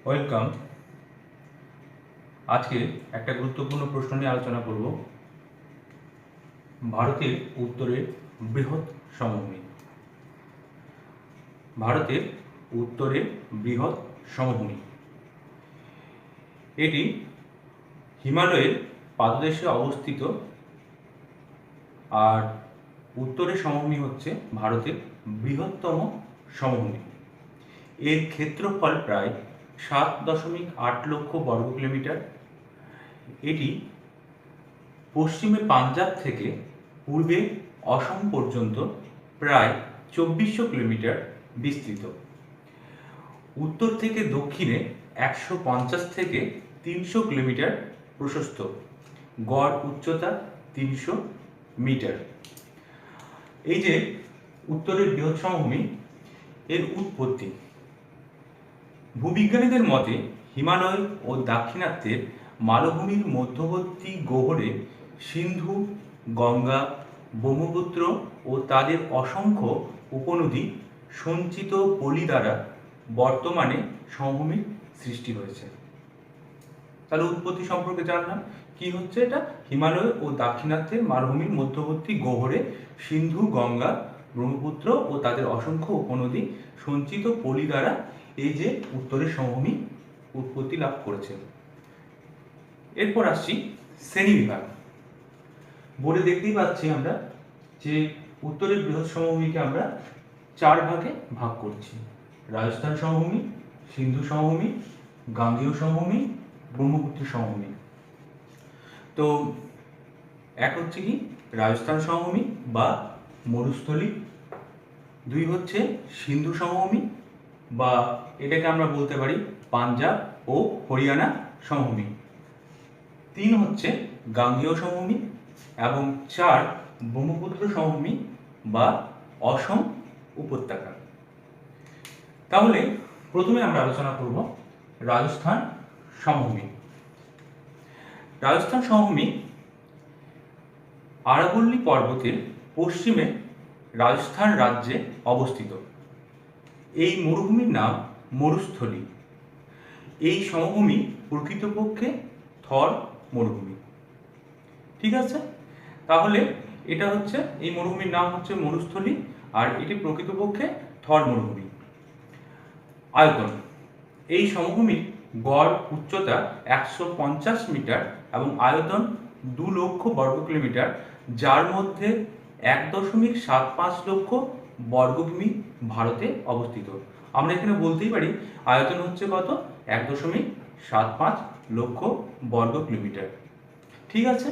Welcome. আজকে একটা গুরুত্বপূর্ণ প্রশ্ন নিয়ে আলোচনা করব। ভারতের উত্তরের বৃহৎ সমভূমি। ভারতের উত্তরের বৃহৎ সমভূমি এটি হিমালয়ের পাদদেশে অবস্থিত, আর উত্তরের সমভূমি হচ্ছে ভারতের বৃহত্তম সমভূমি। এর ক্ষেত্রফল প্রায় 7.8 লক্ষ বর্গ কিলোমিটার। এটি পশ্চিমে পাঞ্জাব থেকে পূর্বে অসম পর্যন্ত প্রায় 2400 কিলোমিটার বিস্তৃত। উত্তর থেকে দক্ষিণে 150 থেকে 300 কিলোমিটার প্রশস্ত। গড় উচ্চতা 300 মিটার। এই যে উত্তরের বৃহৎ সমভূমি, এর উৎপত্তি ভূবিজ্ঞানীদের মতে হিমালয় ও দাক্ষিণাত্যের মালভূমির মধ্যবর্তী গহ্বরে সিন্ধু, গঙ্গা, ব্রহ্মপুত্র ও তাদের অসংখ্য উপনদী সঞ্চিত পলি দ্বারা বর্তমানে সমভূমির সৃষ্টি হয়েছে। তাহলে উৎপত্তি সম্পর্কে জানলাম। কি হচ্ছে এটা? হিমালয় ও দাক্ষিণাত্যের মালভূমির মধ্যবর্তী গহ্বরে সিন্ধু, গঙ্গা, ব্রহ্মপুত্র ও তাদের অসংখ্য উপনদী সঞ্চিত পলি দ্বারা এই যে উত্তরের সমভূমি উৎপত্তি লাভ করেছে। এরপর আসছি শ্রেণীবিভাগ। বোর্ডে দেখতেই পাচ্ছি আমরা যে উত্তরের বৃহৎ সমভূমিকে আমরা 4 ভাগে ভাগ করছি: রাজস্থান সমভূমি, সিন্ধু সমভূমি, গাঙ্গেয় সমভূমি, ব্রহ্মপুত্র সমভূমি। তো এক হচ্ছে কি রাজস্থান সমভূমি বা মরুস্থলী, 2 হচ্ছে সিন্ধু সমভূমি বা এটাকে আমরা বলতে পারি পাঞ্জাব ও হরিয়ানা সমভূমি, 3 হচ্ছে গাঙ্গেয় সমভূমি এবং 4 ব্রহ্মপুত্র সমভূমি বা অসম উপত্যকা। তাহলে প্রথমে আমরা আলোচনা করব রাজস্থান সমভূমি। রাজস্থান সমভূমি আরাবল্লী পর্বতের পশ্চিমে রাজস্থান রাজ্যে অবস্থিত। এই মরুভূমির নাম মরুস্থলী। এই সমভূমি প্রকৃতপক্ষে থর মরুভূমি। ঠিক আছে? তাহলে এটা হচ্ছে, এই মরুভূমির নাম হচ্ছে মরুস্থলী, আর এটি প্রকৃতপক্ষে থর মরুভূমি। আয়তন: এই সমভূমির গড় উচ্চতা 150 মিটার এবং আয়তন 2 লক্ষ বর্গ কিলোমিটার, যার মধ্যে 1.75 লক্ষ বর্গ কিমি ভারতে অবস্থিত। আমরা এখানে বলতেই পারি আয়তন হচ্ছে কত? 1.75 লক্ষ বর্গ কিলোমিটার। ঠিক আছে?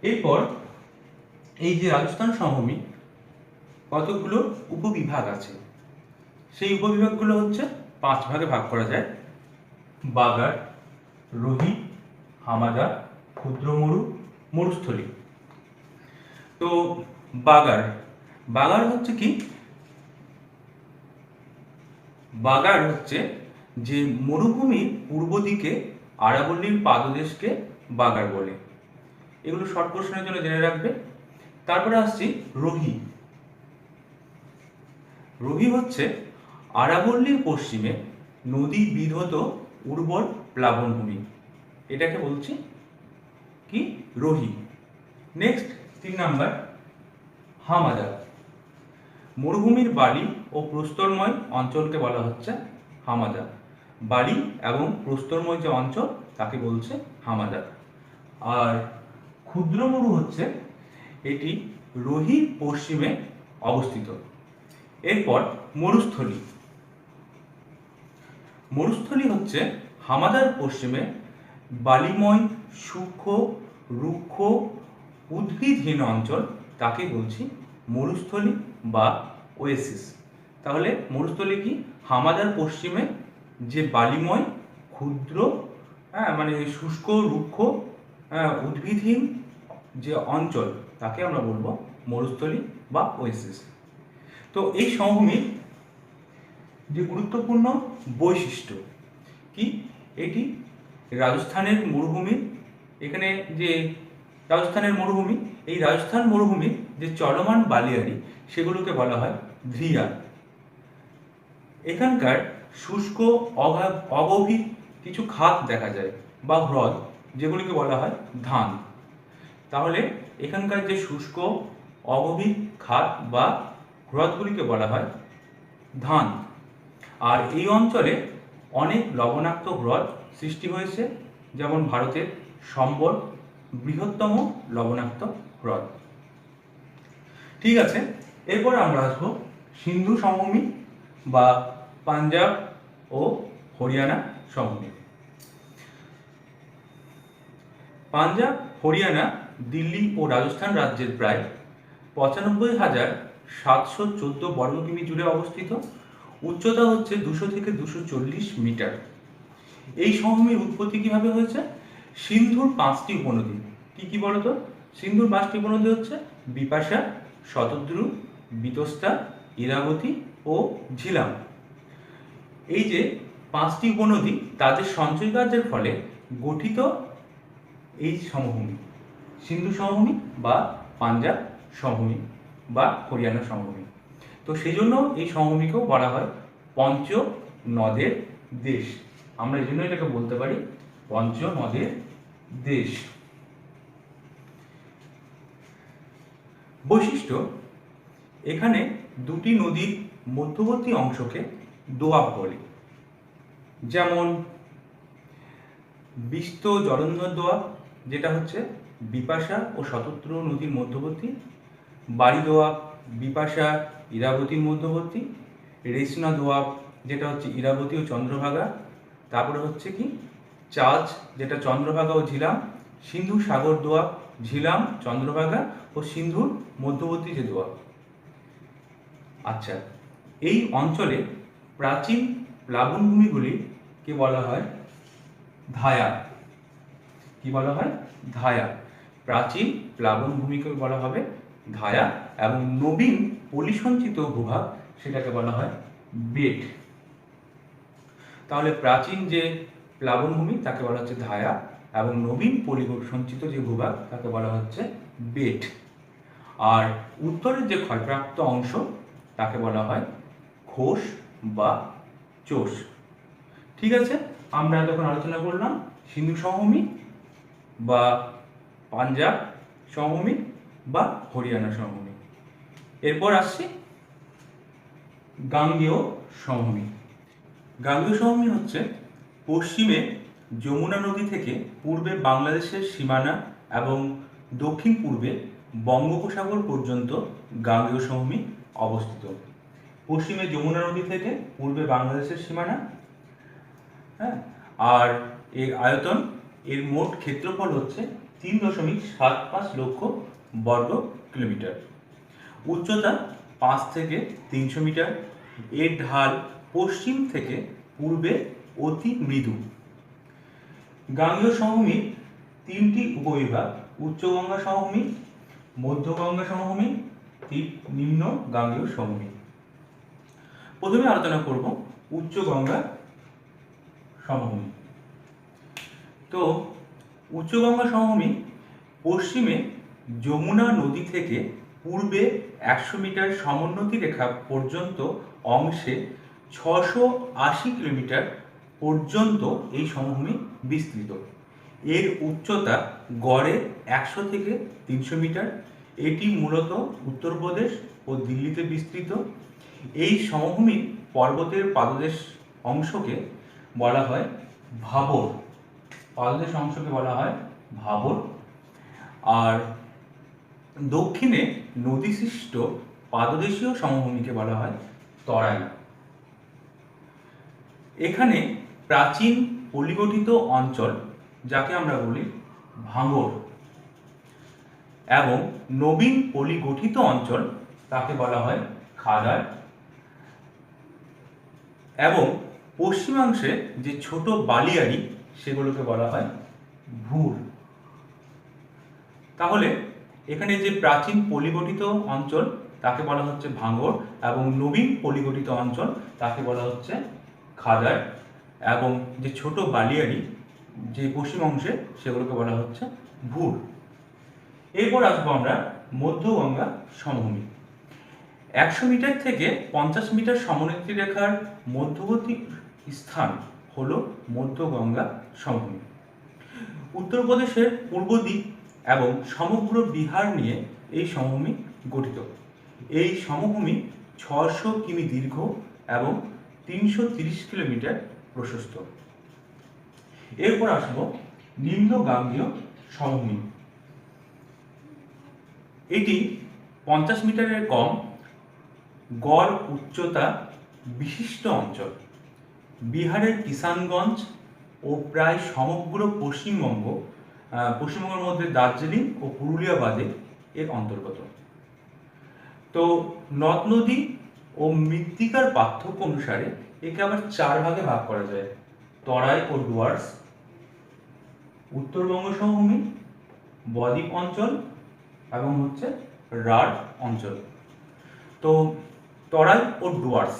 এরপর এই যে রাজস্থান সমভূমি কতগুলো উপবিভাগ আছে, সেই উপবিভাগগুলো হচ্ছে 5 ভাগে ভাগ করা যায়: বাগার, রোহি, হামাদা, ক্ষুদ্র মরু, মরুস্থলী। তো বাগার হচ্ছে কি? বাগার হচ্ছে যে মরুভূমির পূর্ব দিকে আরাবল্লীর পাদদেশকে বাগার বলে। এগুলো শর্ট কোশ্চেনের জন্য জেনে রাখবে। তারপরে আসছি রোহি। রোহি হচ্ছে আরাবল্লীর পশ্চিমে নদী বিধৌত উর্বর প্লাবনভূমি। এটাকে বলছি কি? রোহি। নেক্সট 3 নাম্বার হামাদা। মরুভূমির বালি ও প্রস্তরময় অঞ্চলকে বলা হচ্ছে হামাদা। বালি এবং প্রস্তরময় যে অঞ্চল তাকে বলছে হামাদা। আর ক্ষুদ্র মরু হচ্ছে, এটি রোহির পশ্চিমে অবস্থিত। এরপর মরুস্থলী। মরুস্থলী হচ্ছে হামাদার পশ্চিমে বালিময়, সূক্ষ্ম, রুক্ষ, উদ্ভিদহীন অঞ্চল, তাকে বলছি মরুস্থলী বা ওয়েসিস। তাহলে মরুস্থলী কি? হামাদার পশ্চিমে যে বালিময়, ক্ষুদ্র, মানে শুষ্ক, রুক্ষ, উদ্ভিদহীন যে অঞ্চল তাকে আমরা বলবো মরুস্থলী বা ওয়েসিস। তো এই সমভূমির যে গুরুত্বপূর্ণ বৈশিষ্ট্য কি? এটি রাজস্থানের মরুভূমি। এখানে যে রাজস্থানের মরুভূমি, এই রাজস্থান মরুভূমির যে চলমান বালিয়াড়ি সেগুলোকে বলা হয় ধ্রিয়া। এখানকার শুষ্ক অগভীর কিছু খাত দেখা যায় বা হ্রদ, যেগুলিকে বলা হয় ধান। তাহলে এখানকার যে শুষ্ক অগভীর খাত বা হ্রদগুলিকে বলা হয় ধান। আর এই অঞ্চলে অনেক লবণাক্ত হ্রদ সৃষ্টি হয়েছে, যেমন ভারতের সম্বল বৃহত্তম লবণাক্ত হ্রদ। ঠিক আছে, এরপর আমরা আসবো সিন্ধু সমভূমি বা পাঞ্জাব ও হরিয়ানা সমভূমি। পাঞ্জাব, হরিয়ানা, দিল্লি ও রাজস্থান রাজ্যের প্রায় ৯৫,৭১৪ বর্গ কিমি জুড়ে অবস্থিত। উচ্চতা হচ্ছে ২০০ থেকে ২৪০ মিটার। এই সমভূমির উৎপত্তি কিভাবে হয়েছে? সিন্ধুর ৫টি উপনদী। কি কি বলতো? সিন্ধুর ৫টি উপনদী হচ্ছে বিপাশা, শতদ্রু, বিতস্তা, ইরাবতী ও ঝিলাম। এই যে ৫টি উপনদী, তাদের সঞ্চয় কার্যের ফলে গঠিত এই সমভূমি, সিন্ধু সমভূমি বা পাঞ্জাব সমভূমি বা হরিয়ানা সমভূমি। তো সেই জন্য এই সমভূমিকেও বলা হয় পঞ্চ নদের দেশ। আমরা এই জন্য এটাকে বলতে পারি পঞ্চ নদের দেশ। বৈশিষ্ট্য: এখানে দুটি নদীর মধ্যবর্তী অংশকে দোয়াব বলে, যেমন বিস্ত জলন্ধর দোয়াব, যেটা হচ্ছে বিপাশা ও শতদ্রু নদীর মধ্যবর্তী, বাড়ি দোয়াব বিপাশা ইরাবতীর মধ্যবর্তী, রেশনা দোয়াব যেটা হচ্ছে ইরাবতী ও চন্দ্রভাগা, তারপরে হচ্ছে কি চাচ যেটা চন্দ্রভাগা ও ঝিলাম, সিন্ধু সাগর দোয়াব ঝিলাম, চন্দ্রভাগা ও সিন্ধুর মধ্যবর্তী যে দোয়াব। আচ্ছা, এই অঞ্চলে প্রাচীন প্লাবনভূমিগুলিকে বলা হয় ধায়া। কি বলা হয়? ধায়া। প্রাচীন প্লাবনভূমিকে বলা হবে ধায়া, এবং নবীন পলিসঞ্চিত ভূভাগ সেটাকে বলা হয় বেট। তাহলে প্রাচীন যে প্লাবনভূমি তাকে বলা হচ্ছে ধায়া, এবং নবীন পলিসঞ্চিত যে ভূভাগ তাকে বলা হচ্ছে বেট। আর উত্তরের যে ক্ষয়প্রাপ্ত অংশ তাকে বলা হয় খোস বা চোষ। ঠিক আছে, আমরা এতক্ষণ আলোচনা করলাম সিন্ধু সমভূমি বা পাঞ্জাব সমভূমি বা হরিয়ানা সমভূমি। এরপর আসছি গাঙ্গেয় সমভূমি। গাঙ্গেয় সমভূমি হচ্ছে পশ্চিমে যমুনা নদী থেকে পূর্বে বাংলাদেশের সীমানা এবং দক্ষিণ পূর্বে বঙ্গোপসাগর পর্যন্ত গাঙ্গেয় সমভূমি অবস্থিত। পশ্চিমে যমুনা নদী থেকে পূর্বে বাংলাদেশের সীমানা, হ্যাঁ, আর এর আয়তন, এর মোট ক্ষেত্রফল হচ্ছে ৩.৭৫ লক্ষ বর্গ কিলোমিটার। উচ্চতা ৫ থেকে ৩০০ মিটার। এর ঢাল পশ্চিম থেকে পূর্বে অতি মৃদু। গাঙ্গেয় সমভূমির ৩টি উপবিভাগ: উচ্চ গঙ্গা সমভূমি, মধ্য গঙ্গা সমভূমি, নিম্ন গাঙ্গেয় সমভূমি। প্রথমে আলোচনা করব উচ্চ গঙ্গা সমভূমি। তো উচ্চ গঙ্গা সমভূমি পশ্চিমে যমুনা নদী থেকে পূর্বে ১০০ মিটার সমোন্নতি রেখা পর্যন্ত অংশে ৬৮০ কিলোমিটার পর্যন্ত এই সমভূমি বিস্তৃত। এর উচ্চতা গড়ে ১০০ থেকে ৩০০ মিটার। এটি মূলত উত্তরপ্রদেশ ও দিল্লিতে বিস্তৃত। এই সমভূমির পর্বতের পাদদেশ অংশকে বলা হয় ভাবর। পাদদেশ অংশকে বলা হয় ভাবর। আর দক্ষিণে নদীসৃষ্ট পাদদেশীয় সমভূমিকে বলা হয় তরাই। এখানে প্রাচীন পলিগঠিত অঞ্চল, যাকে আমরা বলি ভাঙর, এবং নবীন পলিগঠিত অঞ্চল তাকে বলা হয় খাদার, এবং পশ্চিমাংশে যে ছোট বালিয়াড়ি সেগুলোকে বলা হয় ভুর। তাহলে এখানে যে প্রাচীন পলিগঠিত অঞ্চল তাকে বলা হচ্ছে ভাঙর, এবং নবীন পলিগঠিত অঞ্চল তাকে বলা হচ্ছে খাদার, এবং যে ছোট বালিয়াড়ি যে পশ্চিম অংশে সেগুলোকে বলা হচ্ছে ভুর। এরপর আসবো আমরা মধ্য গঙ্গা সমভূমি। ১০০ মিটার থেকে ৫০ মিটার সমোন্নতি রেখার মধ্যবর্তী স্থান হলো মধ্য গঙ্গা সমভূমি। উত্তরপ্রদেশের পূর্ব দিক এবং সমগ্র বিহার নিয়ে এই সমভূমি গঠিত। এই সমভূমি 600 কিমি দীর্ঘ এবং 330 কিলোমিটার প্রশস্ত। এরপর আসবো নিম্ন গাঙ্গেয় সমভূমি। এটি 50 মিটারের কম গড় উচ্চতা বিশিষ্ট অঞ্চল। বিহারের কিষানগঞ্জ ও প্রায় সমগ্র পশ্চিমবঙ্গের মধ্যে দার্জিলিং ও পুরুলিয়া বাদে এর অন্তর্গত। তো নদ নদী ও মৃত্তিকার পার্থক্য অনুসারে একে আবার 4 ভাগে ভাগ করা যায়: তরাই ও ডুয়ার্স, উত্তরবঙ্গ সমভূমি, বদ্বীপ অঞ্চল এবং রাঢ় অঞ্চল। তো তরাই ও ডুয়ার্স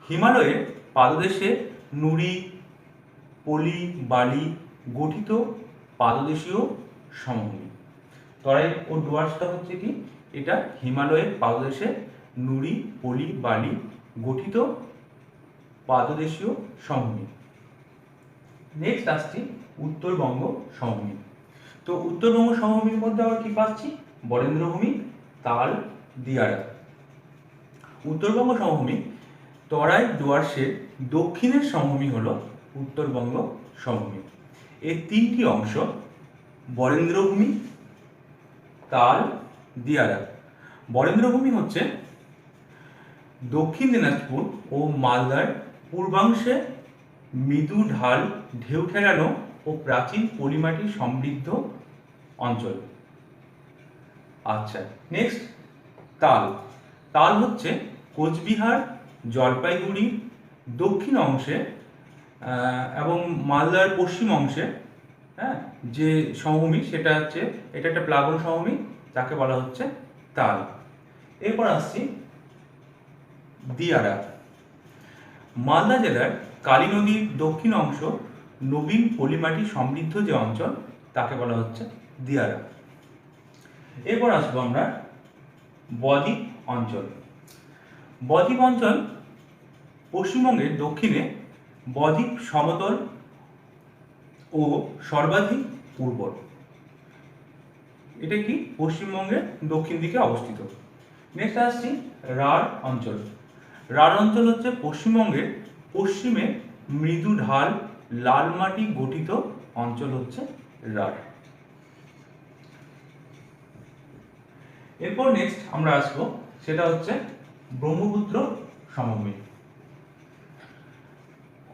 হিমালয়ের পাদদেশে নুড়ি, পলি, বালি গঠিত পাদদেশীয় সমভূমি। তরাই ও ডুয়ার্সটা হচ্ছে কি, এটা হিমালয়ের পাদদেশে নুড়ি, পলি, বালি গঠিত পাদদেশীয় সমভূমি। নেক্সট আসছি উত্তরবঙ্গ সমভূমি। তো উত্তরবঙ্গ সমভূমির মধ্যে আবার কি পাচ্ছি? বরেন্দ্রভূমি, তাল, দিয়ারা। উত্তরবঙ্গ সমভূমি তরাই ডুয়ার্সের দক্ষিণের সমভূমি হলো উত্তরবঙ্গ সমভূমি। এর 3টি অংশ: বরেন্দ্রভূমি, তাল, দিয়ারা। বরেন্দ্রভূমি হচ্ছে দক্ষিণ দিনাজপুর ও মালদার পূর্বাংশে মৃদু ঢাল, ঢেউ খেলানো ও প্রাচীন পলিমাটি সমৃদ্ধ অঞ্চল। আচ্ছা, নেক্সট তাল। তাল হচ্ছে কোচবিহার, জলপাইগুড়ির দক্ষিণ অংশে এবং মালদার পশ্চিম অংশে যে সমভূমি, সেটা হচ্ছে, এটা একটা প্লাবন সমভূমি, যাকে বলা হচ্ছে তাল। এরপর আসছি দিয়ারা। মালদা জেলার কালী নদীর দক্ষিণ অংশ নবীন পলিমাটি সমৃদ্ধ যে অঞ্চল, তাকে বলা হচ্ছে দিয়ারা। এরপর আসবো আমরা বদ্বীপ অঞ্চল। বদ্বীপ অঞ্চল পশ্চিমবঙ্গের দক্ষিণে বদ্বীপ সমতল ও সর্বাধিক উর্বর। এটা কি পশ্চিমবঙ্গের দক্ষিণ দিকে অবস্থিত। নেক্সট আসছি রাঢ় অঞ্চল। রাঢ় অঞ্চল হচ্ছে পশ্চিমবঙ্গের পশ্চিমে মৃদু ঢাল লাল মাটি গঠিত অঞ্চল হচ্ছে রাঢ়। এরপর নেক্সট আমরা আসবো, সেটা হচ্ছে ব্রহ্মপুত্র সমভূমি।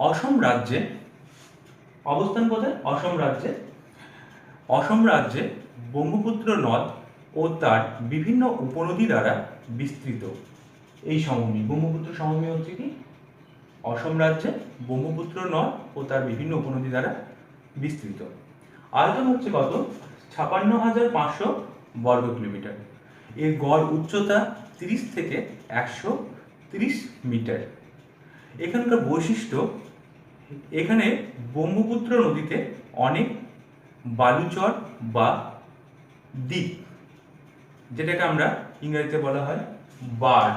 অসম রাজ্যে অবস্থান কোথায়? অসম রাজ্যে। অসম রাজ্যে ব্রহ্মপুত্র নদ ও তার বিভিন্ন উপনদী দ্বারা বিস্তৃত এই সমভূমি। ব্রহ্মপুত্র সমভূমি হচ্ছে কি, অসম রাজ্যে ব্রহ্মপুত্র নদ ও তার বিভিন্ন উপনদী দ্বারা বিস্তৃত। আয়তন হচ্ছে কত? 56,500 বর্গ কিলোমিটার। এর গড় উচ্চতা 30 থেকে 130 মিটার। এখানকার বৈশিষ্ট্য, এখানে ব্রহ্মপুত্র নদীতে অনেক বালুচর বা দ্বীপ, যেটাকে আমরা ইংরেজিতে বলা হয় বার,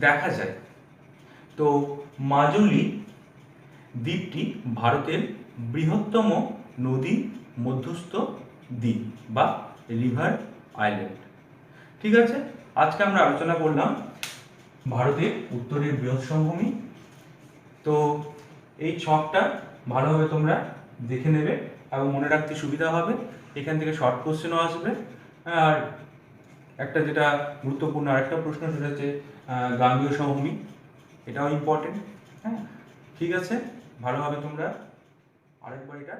দেখা যায়। তো মাজুলি দ্বীপটি ভারতের বৃহত্তম নদী মধ্যস্থ দ্বীপ বা রিভার আইল্যান্ড। ঠিক আছে, আজকে আমরা আলোচনা করলাম ভারতের উত্তরের বৃহৎ সমভূমি। তো এই ছকটা ভালোভাবে তোমরা দেখে নেবে এবং মনে রাখতে সুবিধা হবে। এখান থেকে শর্ট কোশ্চেনও আসবে। আর একটা যেটা গুরুত্বপূর্ণ আরেকটা প্রশ্ন, সেটা হচ্ছে গাঙ্গেয় সমভূমি, এটাও ইম্পর্টেন্ট। হ্যাঁ, ঠিক আছে, ভালোভাবে তোমরা আরেকবার এটা